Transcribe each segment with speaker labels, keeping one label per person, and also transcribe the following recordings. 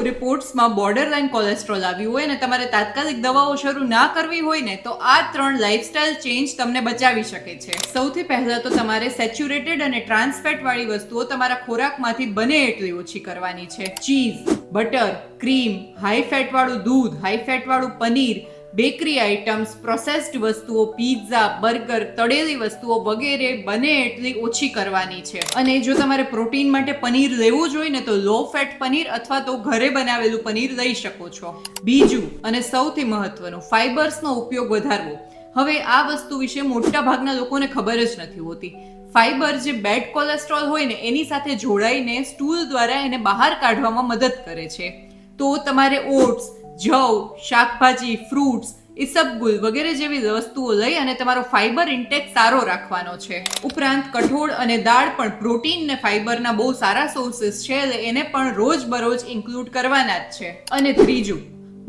Speaker 1: રિપોર્ટ્સમાં borderline cholesterol આવ્યું હોય અને તમારે તાત્કાલિક દવાઓ શરૂ ના કરવી હોય ને તો આ 3 લાઇફસ્ટાઇલ ચેન્જ તમને બચાવી શકે છે. સૌથી પહેલા તો તમારે સેચ્યુરેટેડ અને ટ્રાન્સ ફેટ વાળી વસ્તુઓ તમારા ખોરાકમાંથી બને એટલી ઓછી કરવાની છે. Cheese, butter, cream, high fat વાળું દૂધ, હાઈ ફેટ વાળું પનીર, બેકરી આઇટમ્સ, પ્રોસેસ્ડ વસ્તુઓ, પિઝા, બર્ગર, તળેલી વસ્તુઓ વગેરે બને એટલી ઓછી કરવાની છે. અને જો તમારે પ્રોટીન માટે પનીર લેવું જોઈએ ને તો લો ફેટ પનીર અથવા તો ઘરે બનાવેલું પનીર લઈ શકો છો. બીજું અને સૌથી મહત્વનું, ફાઇબર્સનો ઉપયોગ વધારવો. હવે આ વસ્તુ વિશે મોટા ભાગના લોકોને ખબર જ નથી હોતી. ફાઇબર જે બેડ કોલેસ્ટ્રોલ હોય ને એની સાથે જોડાઈને સ્ટૂલ દ્વારા એને બહાર કાઢવામાં મદદ કરે છે. તો તમારે ઓટ્સ, જવ, શાકભાજી, ફ્રૂટ્સ, ઇસબગુલ વગેરે જેવી વસ્તુઓ લઈ અને તમારો ફાઇબર ઇન્ટેક સારો રાખવાનો છે. ઉપરાંત કઠોળ અને દાળ પણ પ્રોટીન ને ફાઇબરના બહુ સારા સોર્સિસ છે, એટલે એને પણ રોજ બરોજ ઇન્ક્લુડ કરવાના જ છે. અને ત્રીજું,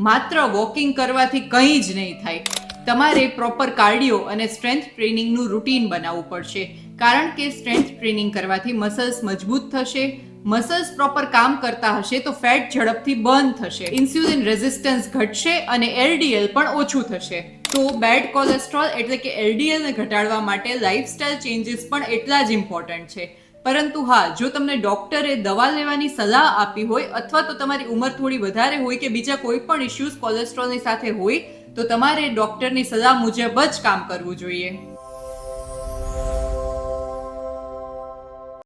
Speaker 1: માત્ર વોકિંગ કરવાથી કંઈ જ નહીં થાય. તમારે પ્રોપર કાર્ડિયો અને સ્ટ્રેન્થ ટ્રેનિંગનું રૂટીન બનાવવું પડશે, કારણ કે સ્ટ્રેન્થ ટ્રેનિંગ કરવાથી મસલ્સ મજબૂત થશે. મસલ્સ પ્રોપર કામ કરતા હશે તો ફેટ ઝડપથી બર્ન થશે, ઇન્સ્યુલિન રેઝિસ્ટન્સ ઘટશે અને એલડીએલ પણ ઓછું થશે. તો બેડ કોલેસ્ટ્રોલ એટલે કે એલડીએલ ને ઘટાડવા માટે લાઇફસ્ટાઇલ ચેન્જીસ પણ એટલા જ ઇમ્પોર્ટન્ટ છે. પરંતુ હા, જો તમને ડોક્ટરે દવા લેવાની સલાહ આપી હોય અથવા તો તમારી ઉંમર થોડી વધારે હોય કે બીજા કોઈ પણ ઇશ્યુઝ કોલેસ્ટ્રોલની સાથે હોય તો તમારે ડોક્ટરની સલાહ મુજબ જ કામ કરવું જોઈએ.